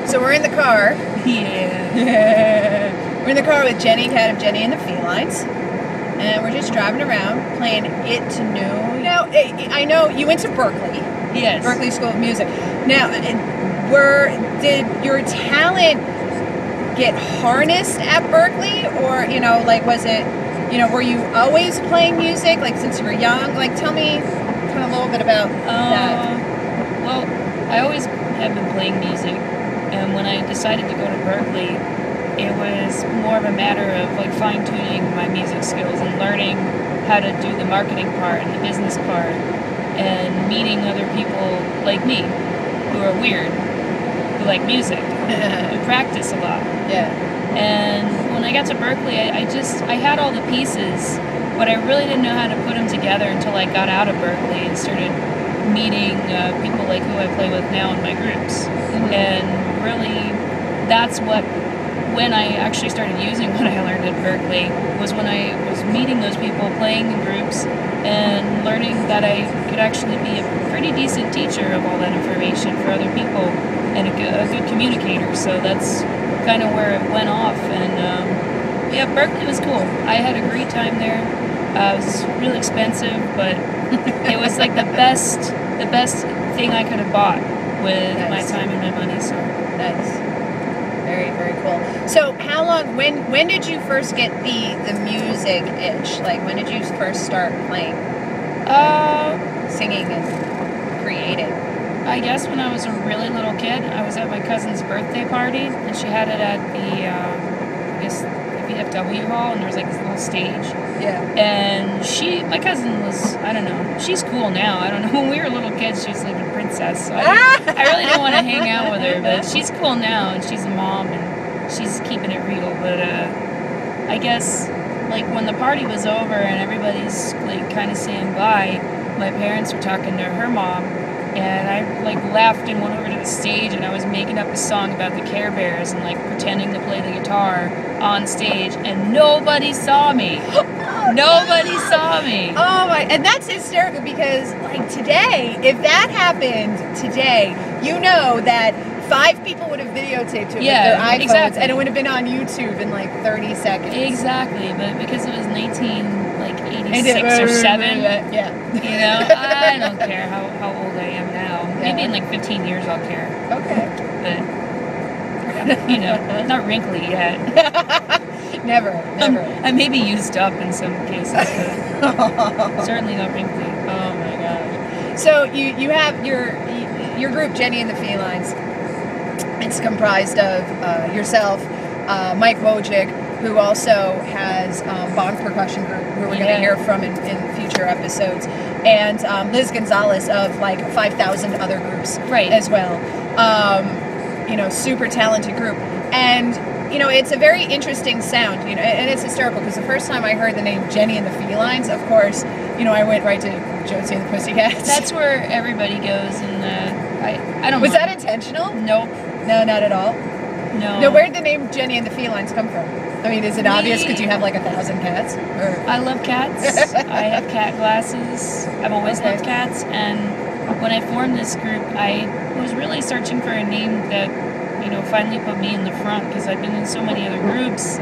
So we're in the car. Yeah. We're in the car with Jenny, cat of Jenny and the Felines. And we're just driving around playing It to Know. Now, I know you went to Berkeley. Yes. Berkeley School of Music. Now, did your talent get harnessed at Berkeley? Or, like, was it, were you always playing music, like, since you were young? Like, tell me kind of a little bit about that. Well, I always have been playing music. And when I decided to go to Berkeley, it was more of a matter of like fine-tuning my music skills and learning how to do the marketing part and the business part and meeting other people like me who are weird, who like music, who practice a lot. Yeah. And when I got to Berkeley, I had all the pieces, but I really didn't know how to put them together until I got out of Berkeley and started meeting people like who I play with now in my groups. Mm-hmm. And really, that's when I actually started using what I learned at Berkeley, was when I was meeting those people, playing in groups, and learning that I could actually be a pretty decent teacher of all that information for other people and a good communicator. So that's kind of where it went off. And yeah, Berkeley was cool. I had a great time there. It was really expensive, but it was like the best thing I could have bought with my time and my money. So nice. Very, very cool. So how long, when did you first get the music itch? Like, when did you first start playing? Singing and creating? I guess when I was a really little kid. I was at my cousin's birthday party, and she had it at the, the VFW hall, and there was like this little stage. Yeah. And my cousin was, I don't know, she's cool now. I don't know, when we were little kids, she was like a princess. So I really didn't want to hang out with her, but she's cool now, and she's a mom, and she's keeping it real. But I guess, like, when the party was over and everybody's, like, kind of saying bye, my parents were talking to her mom, and I, like, laughed and went over to the stage, and I was making up a song about the Care Bears and, like, pretending to play the guitar on stage, and nobody saw me. Nobody saw me. Oh my, and that's hysterical because, like, today, if that happened today, you know that 5 people would have videotaped it with their iPhones, exactly. and it would have been on YouTube in like 30 seconds. Exactly, but because it was 1986 or 7, yeah. I don't care how old I am now. Yeah. Maybe in like 15 years I'll care. Okay. But, not wrinkly yet. Never. I may be used up in some cases, but certainly not wrinkly. Oh my gosh. So you have your group, Jenny and the Felines. It's comprised of yourself, Mike Wojcik, who also has Bong Percussion Group, who we're going to hear from in future episodes, and Liz Gonzalez of like 5,000 other groups as well. Super talented group. And it's a very interesting sound, and it's hysterical because the first time I heard the name Jenny and the Felines, of course, I went right to Josie and the Pussycats. That's where everybody goes, and I don't. Was that intentional? Nope. No, not at all. No. No, where did the name Jenny and the Felines come from? I mean, is it obvious because you have like 1,000 cats? Or? I love cats. I have cat glasses. I've always loved cats, and when I formed this group, I was really searching for a name that finally put me in the front, because I've been in so many other groups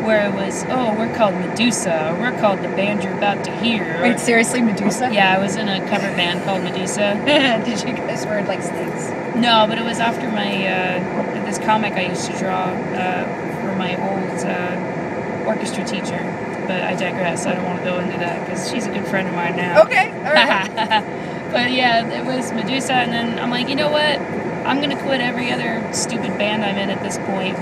where it was, we're called Medusa, or we're called the band you're about to hear. Wait, seriously, Medusa? Yeah, I was in a cover band called Medusa. Did you guys wear like snakes? No, but it was after my this comic I used to draw for my old orchestra teacher. But I digress. I don't want to go into that because she's a good friend of mine now. Okay, all right. But yeah, it was Medusa, and then I'm like, you know what? I'm going to quit every other stupid band I'm in at this point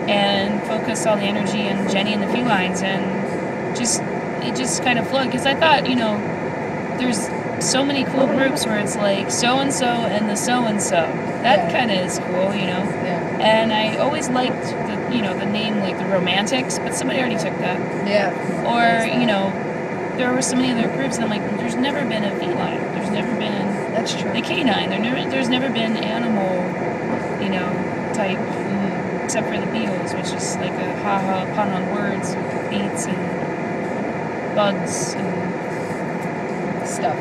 and focus all the energy on Jenny and the Felines, and it just kind of flowed, because I thought, there's so many cool groups where it's like so-and-so and the so-and-so. That kind of is cool, Yeah. And I always liked the name, like the Romantics, but somebody already took that. Yeah. Or, there were so many other groups, and I'm like, there's never been a feline. There's never been... That's true. The canine. There's never been animal, type, except for the Beatles, which is like a ha-ha pun on words, beats and bugs and stuff.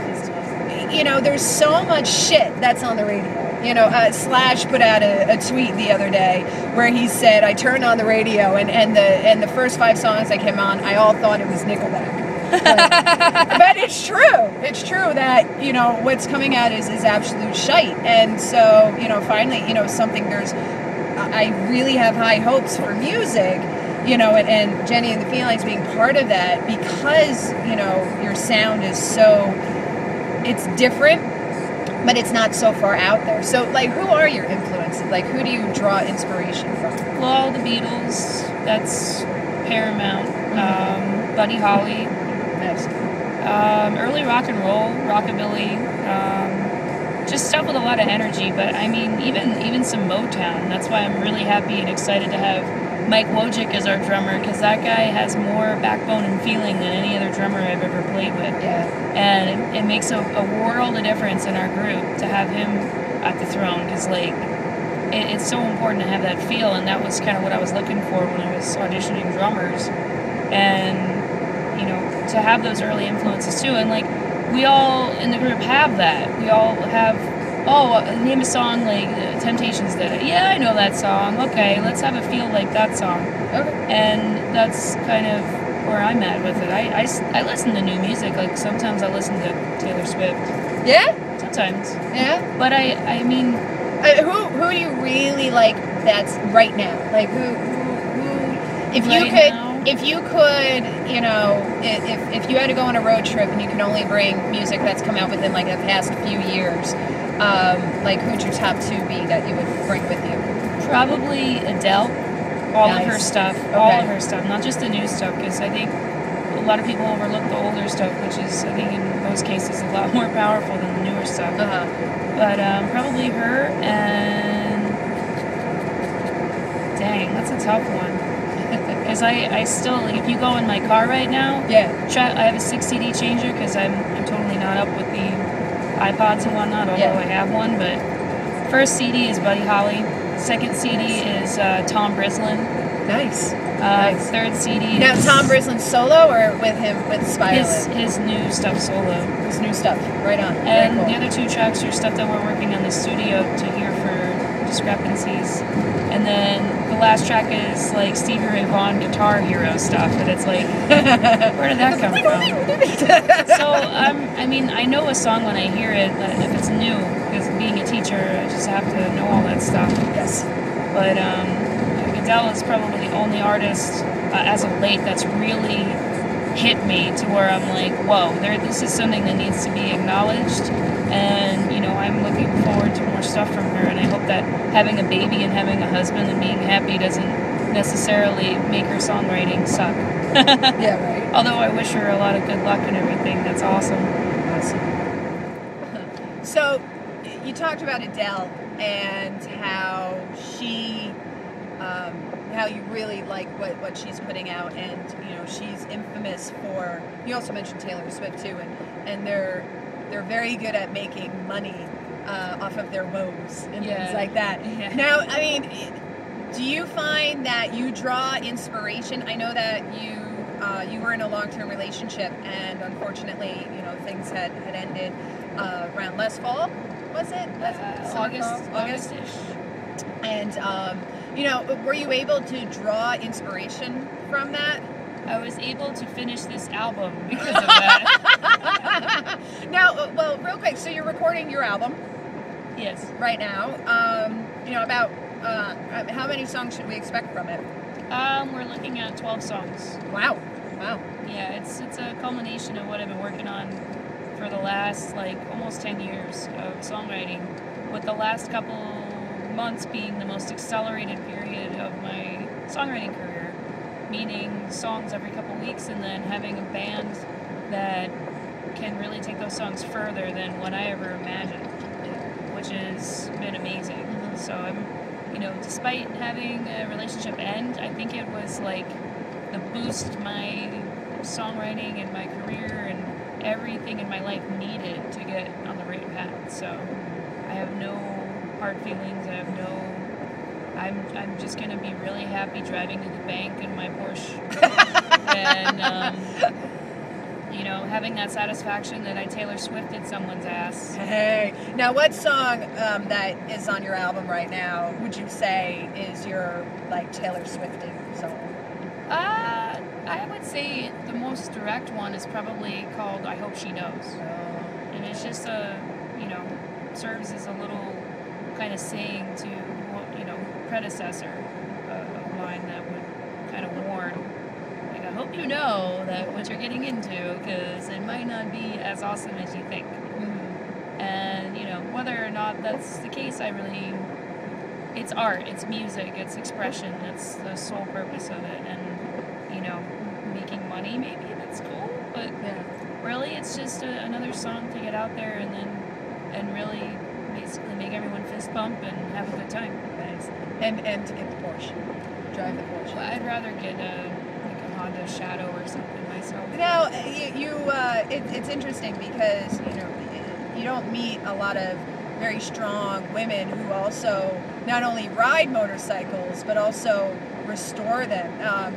there's so much shit that's on the radio. Slash put out a tweet the other day where he said, I turned on the radio and the first 5 songs that came on, I all thought it was Nickelback. But it's true. It's true that, what's coming out is absolute shite. And so, finally, something I really have high hopes for music, and Jenny and the Felines being part of that because, your sound is it's different, but it's not so far out there. So, who are your influences? Who do you draw inspiration from? Well, the Beatles, that's paramount. Buddy Holly. Nice. Early rock and roll, rockabilly, just stuff with a lot of energy. But I mean, even some Motown. That's why I'm really happy and excited to have Mike Wojcik as our drummer, because that guy has more backbone and feeling than any other drummer I've ever played with. Yeah. And it makes a world of difference in our group to have him at the throne, because it's so important to have that feel, and that was kind of what I was looking for when I was auditioning drummers. And to have those early influences too, and we all in the group have that. We all have, name a song like Temptations did it. Yeah, I know that song. Okay, let's have a feel like that song. Okay. And that's kind of where I'm at with it. I listen to new music. Sometimes I listen to Taylor Swift. Yeah? Sometimes. Yeah? But I mean... who do you really like that's right now? Who if you could... Now? If you could, if you had to go on a road trip and you could only bring music that's come out within the past few years, who'd your top 2 be that you would bring with you? Probably Adele. All Nice. of her stuff. Okay. All of her stuff. Not just the new stuff, because I think a lot of people overlook the older stuff, which is, I think, in most cases a lot more powerful than the newer stuff. Uh-huh. But probably her, and... Dang, that's a tough one. Because I still, if you go in my car right now, Yeah. I have a 6 CD changer because I'm totally not up with the iPods and whatnot, although I have one. But first CD is Buddy Holly. Second CD is Tom Brislin. Nice. Third CD Now, is... Tom Brislin solo or with him, with Spiralin? His new stuff solo. His new stuff. Right on. And Very cool. the other 2 tracks are stuff that we're working on the studio to hear for discrepancies. And then the last track is Stevie Ray Vaughan Guitar Hero stuff, and it's where did that come from? So I know a song when I hear it, if it's new, because being a teacher, I just have to know all that stuff. Yes. But Adele is probably the only artist as of late that's really hit me to where I'm whoa, this is something that needs to be acknowledged, and I'm looking forward to more stuff from her, and I hope that having a baby and having a husband and being happy doesn't necessarily make her songwriting suck. Yeah, right. Although I wish her a lot of good luck and everything. That's awesome. So, you talked about Adele and how she, how you really like what she's putting out, and she's infamous for. You also mentioned Taylor Swift too, and they're very good at making money off of their woes and things like that. Yeah. Now, I mean, do you find that you draw inspiration? I know that you were in a long-term relationship, and unfortunately, things had ended around last fall. Was it? August-ish. And were you able to draw inspiration from that? I was able to finish this album because of that. Now, well, real quick, so you're recording your album. Yes. Right now. About how many songs should we expect from it? We're looking at 12 songs. Wow. Yeah, it's a culmination of what I've been working on for the last almost 10 years of songwriting, with the last couple months being the most accelerated period of my songwriting career, meaning songs every couple weeks, and then having a band that can really take those songs further than what I ever imagined, which has been amazing. Mm-hmm. So I'm, despite having a relationship end, I think it was the boost my songwriting and my career and everything in my life needed to get on the right path. So I have no hard feelings. I'm just gonna be really happy driving to the bank in my Porsche, you know, having that satisfaction that I Taylor Swifted someone's ass. Hey, now what song that is on your album right now would you say is your like Taylor Swifting song? I would say the most direct one is probably called "I Hope She Knows," and it's just you know, serves as a little kind of saying to, you know, predecessor of mine that would kind of warn. I hope you know that what you're getting into, because it might not be as awesome as you think. Mm-hmm. And, you know, whether or not that's the case, it's art, it's music, it's expression, that's the sole purpose of it. And, you know, making money, maybe that's cool, but really it's just another song to get out there and really basically make everyone fist bump and have a good time. Nice. And to get the Porsche, drive the Porsche. Well, I'd rather get a Honda Shadow or something myself. Now, it's interesting because, you know, you don't meet a lot of very strong women who also not only ride motorcycles but also restore them.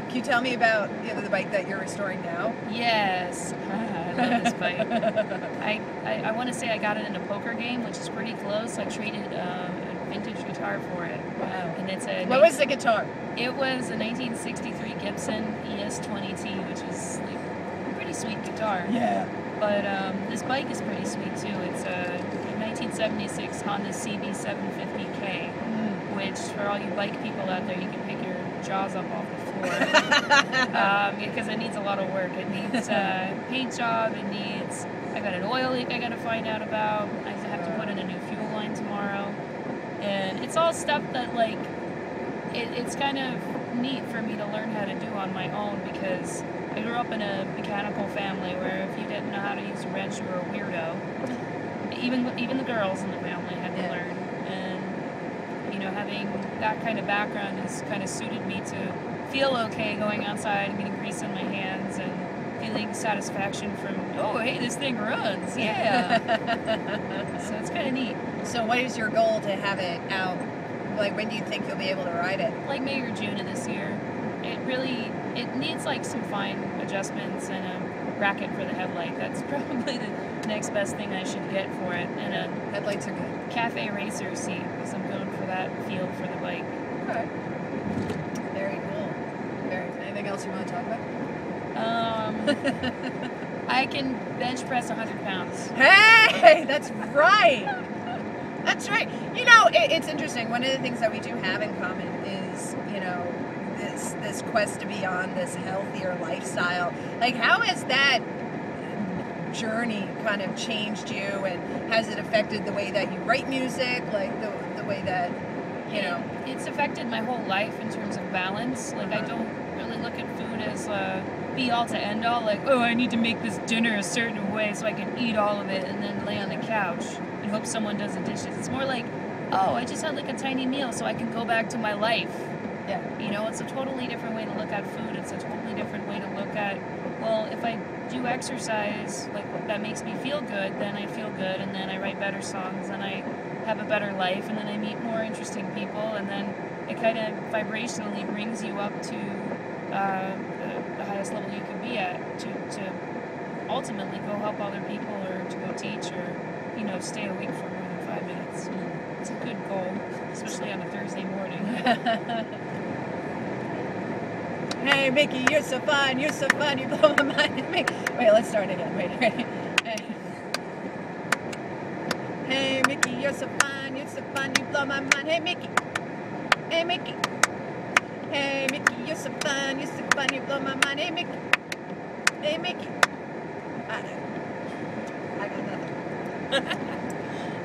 Can you tell me about the bike that you're restoring now? Yes. I love this bike. I want to say I got it in a poker game, which is pretty close. I traded a vintage guitar for it. Wow. And it's What was the guitar? It was a 1963 Gibson ES20T, which is like a pretty sweet guitar. Yeah. But this bike is pretty sweet too. It's a 1976 Honda CB750K, which for all you bike people out there, you can pick your jaws up off the floor because it needs a lot of work. It needs a paint job. I got an oil leak I got to find out about. I have to put in a new fuel line tomorrow, and it's all stuff that like it's kind of neat for me to learn how to do on my own, because I grew up in a mechanical family where if you didn't know how to use a wrench, you were a weirdo. Even the girls in the family had to learn, and you know, having that kind of background has kind of suited me to feel okay going outside and getting grease on my hands and feeling satisfaction from, oh hey, this thing runs, yeah. So it's kind of neat. So what is your goal to have it out? Like, when do you think you'll be able to ride it? Like May or June of this year. It needs like some fine adjustments and a bracket for the headlight. That's probably the next best thing I should get for it. And a Headlights are good. cafe racer seat, because I'm going for that feel for the bike. Okay. Very cool. Anything else you want to talk about? I can bench press 100 pounds. Hey, that's right. That's right. You know, it's interesting. One of the things that we do have in common is, you know, this quest to be on this healthier lifestyle. Like, how has that journey kind of changed you, and has it affected the way that you write music, like the way that, you know? It's affected my whole life in terms of balance. Like, I don't really look at food as be all to end all. Like, oh, I need to make this dinner a certain way so I can eat all of it and then lay on the couch and hope someone does the dishes. It's more like, oh, I just had like a tiny meal so I can go back to my life. Yeah. You know, it's a totally different way to look at food. It's a totally different way to look at, well, if I do exercise, like, that makes me feel good, then I feel good, and then I write better songs, and I have a better life, and then I meet more interesting people, and then it kind of vibrationally brings you up to the highest level you can be at to ultimately go help other people, or to go teach, or, you know, stay awake for more than 5 minutes. It's a good goal, especially on a Thursday morning. Hey, Mickey, you're so fun, you blow my mind. Wait, let's start again. Wait. Hey, Mickey, you're so fun, you blow my mind. Hey, Mickey. Hey, Mickey. Hey, Mickey, you're so fun, you blow my mind. Hey, Mickey. Hey, Mickey. I got nothing.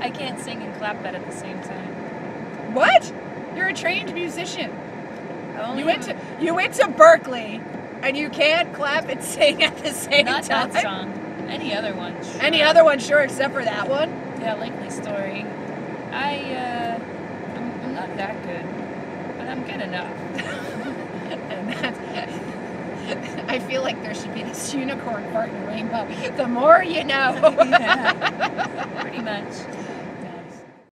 I can't sing and clap that at the same time. What? You're a trained musician. Only You went to Berkeley, and you can't clap and sing at the same not time? that song. Any other one. Sure. Any other one, sure, except for that one? Yeah, likely story. I'm not that good, but I'm good enough. And I feel like there should be this unicorn part in Rainbow. The more you know. Yeah, pretty much.